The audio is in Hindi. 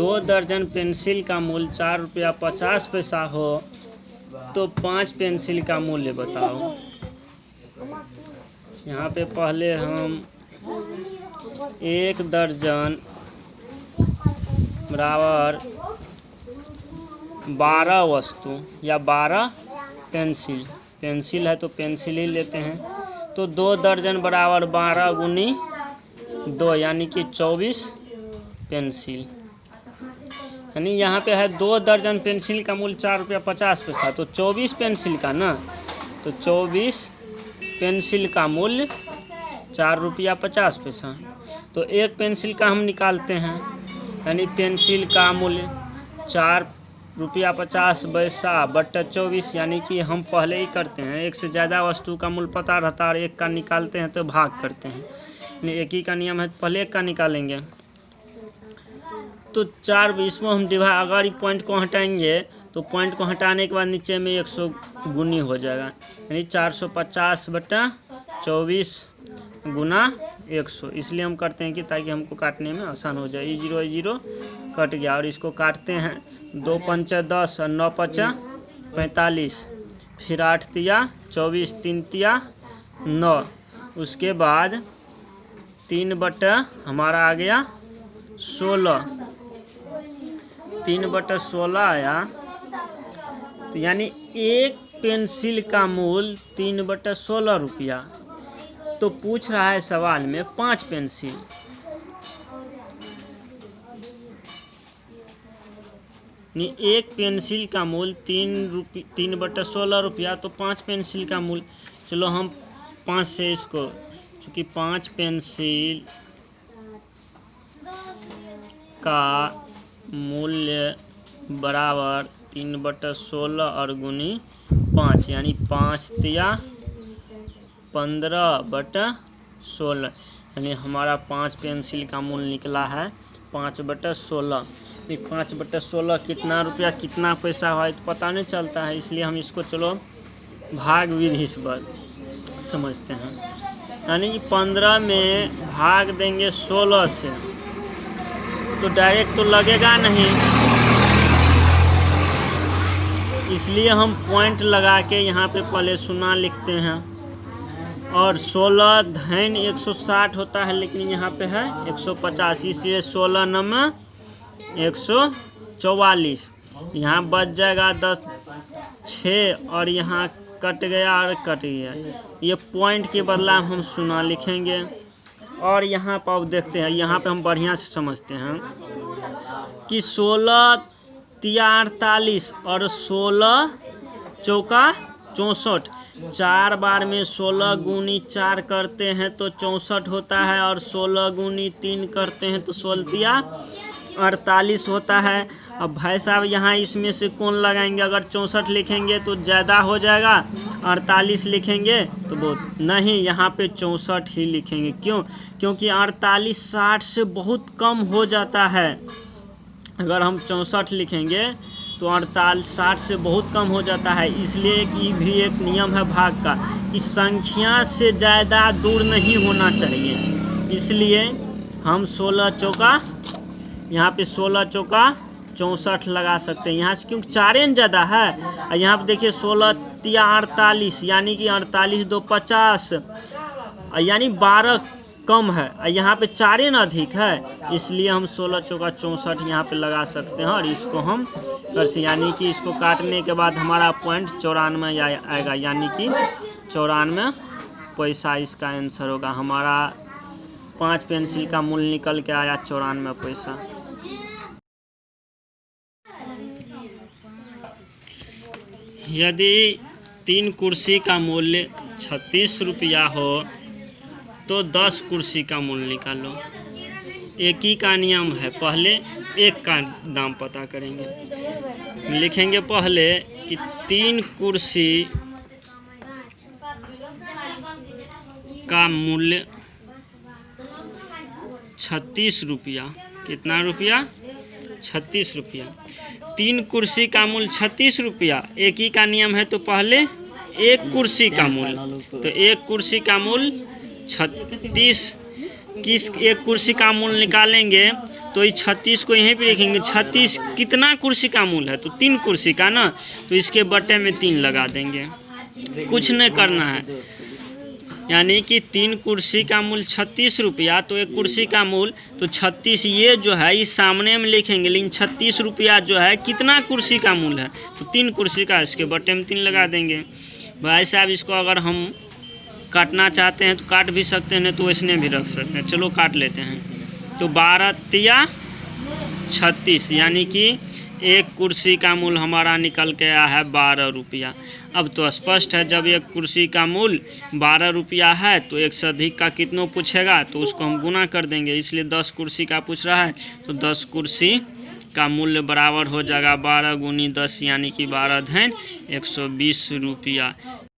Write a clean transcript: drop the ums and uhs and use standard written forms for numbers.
2 दर्जन पेंसिल का मूल्य 4 रुपया 50 पैसा हो तो 5 पेंसिल का मूल्य बताओ। यहाँ पे पहले हम 1 दर्जन बराबर 12 वस्तु या 12 पेंसिल है तो पेंसिल ही लेते हैं। तो 2 दर्जन बराबर 12 गुनी 2 यानी कि 24 पेंसिल। यानी यहाँ पे है 2 दर्जन पेंसिल का मूल्य 4 रुपया 50 पैसा, तो 24 पेंसिल का ना, तो 24 पेंसिल का मूल्य 4 रुपया 50 पैसा। तो 1 पेंसिल का हम निकालते हैं, यानी पेंसिल का मूल्य 4 रुपया 50 पैसा बट्टा 24, यानी कि हम पहले ही करते हैं, एक से ज़्यादा वस्तु का मूल्य पता रहता है और एक का निकालते हैं तो भाग करते हैं। यानी एक ही का नियम है, पहले एक का निकालेंगे तो 4, इसमें हम अगर ये पॉइंट को हटाएंगे तो पॉइंट को हटाने के बाद नीचे में 100 गुनी हो जाएगा, यानी 450 बटा 24 गुना 100। इसलिए हम करते हैं कि ताकि हमको काटने में आसान हो जाए। 0 कट गया और इसको काटते हैं। 2 पंचा 10 और 9 पंचा 45, फिर 8 तिया 24, 3 तिया 9, उसके बाद 3 बटा हमारा आ गया 16, 3 बटा 16 आया। तो यानी 1 पेंसिल का मूल्य 3 बटा 16 रुपया। तो पूछ रहा है सवाल में 5 पेंसिल, यानी 1 पेंसिल का मूल्य 3 बटा 16 रुपया, तो 5 पेंसिल का मूल्य, चलो हम 5 से इसको, चूँकि 5 पेंसिल का मूल्य बराबर 3 बटा 16 और गुनी 5, यानी 5 तिया 15 बटा 16, यानी हमारा 5 पेंसिल का मूल्य निकला है 5 बटा 16। 5 बटा 16 कितना रुपया कितना पैसा है तो पता नहीं चलता है, इसलिए हम इसको चलो भाग विधि से समझते हैं। यानी कि 15 में भाग देंगे 16 से तो डायरेक्ट तो लगेगा नहीं, इसलिए हम पॉइंट लगा के यहाँ पे पहले 0 लिखते हैं। और 16 धन 160 होता है, लेकिन यहाँ पे है 150, इसलिए 16 नंबर 144। यहाँ बच जाएगा 10, 6 और यहाँ कट गया और कट गया, ये पॉइंट के बदला हम 0 लिखेंगे। और यहाँ पर अब देखते हैं, यहाँ पे हम बढ़िया से समझते हैं कि 16 तिया 48 और 16 चौका 64, 4 बार में 16 गुनी 4 करते हैं तो 64 होता है, और 16 गुनी 3 करते हैं तो 16 तिया 48 होता है। अब भाई साहब यहाँ इसमें से कौन लगाएंगे, अगर 64 लिखेंगे तो ज़्यादा हो जाएगा, 48 लिखेंगे तो बहुत नहीं, यहाँ पे 64 ही लिखेंगे। क्यों? क्योंकि 48 60 से बहुत कम हो जाता है। अगर हम 64 लिखेंगे तो 48 60 से बहुत कम हो जाता है, इसलिए ये भी एक नियम है भाग का कि संख्या से ज़्यादा दूर नहीं होना चाहिए। इसलिए हम 16 चौका, यहाँ पे 16 चौका 64 लगा सकते हैं यहाँ से, क्योंकि 4 ज़्यादा है। और यहाँ पे देखिए 16 तिया 48, यानी कि 48 2 50, यानी 12 कम है, और यहाँ पे 4 अधिक है, इसलिए हम 16 चौका 64 यहाँ पे लगा सकते हैं। और इसको हम कर सकते, यानी कि इसको काटने के बाद हमारा पॉइंट 94 आएगा, यानी कि 94 पैसा इसका आंसर होगा। हमारा 5 पेंसिल का मूल्य निकल के आया 94 पैसा। यदि 3 कुर्सी का मूल्य 36 रुपया हो तो 10 कुर्सी का मूल्य निकालो। एक ही का नियम है, पहले एक का दाम पता करेंगे। लिखेंगे पहले कि 3 कुर्सी का मूल्य 36 रुपया। कितना रुपया? 36 रुपया। 3 कुर्सी का मूल्य 36 रुपया। एक ही का नियम है तो पहले एक कुर्सी का मूल्य, तो एक कुर्सी का मूल्य 36 किस एक कुर्सी का मूल निकालेंगे तो ये 36 को यहीं पे लिखेंगे। 36 कितना कुर्सी का मूल है, तो 3 कुर्सी का ना, तो इसके बटे में 3 लगा देंगे, कुछ नहीं करना है। यानी कि 3 कुर्सी का मूल 36 रुपया, तो एक कुर्सी का मूल तो 36, ये जो है इस सामने में लिखेंगे, लेकिन 36 रुपया जो है कितना कुर्सी का मूल है, तो 3 कुर्सी का, इसके बटे में 3 लगा देंगे। भाई साहब इसको अगर हम काटना चाहते हैं तो काट भी सकते हैं, तो इसने भी रख सकते हैं। चलो काट लेते हैं। तो 12 तिया 36, यानी कि एक कुर्सी का मूल हमारा निकल के आया है 12 रुपया। अब तो स्पष्ट है, जब एक कुर्सी का मूल 12 रुपया है तो एक से अधिक का कितनों पूछेगा, तो उसको हम गुना कर देंगे। इसलिए 10 कुर्सी का पूछ रहा है, तो 10 कुर्सी का मूल्य बराबर हो जाएगा 12 गुनी 10, यानी कि 12 धन 120 रुपया।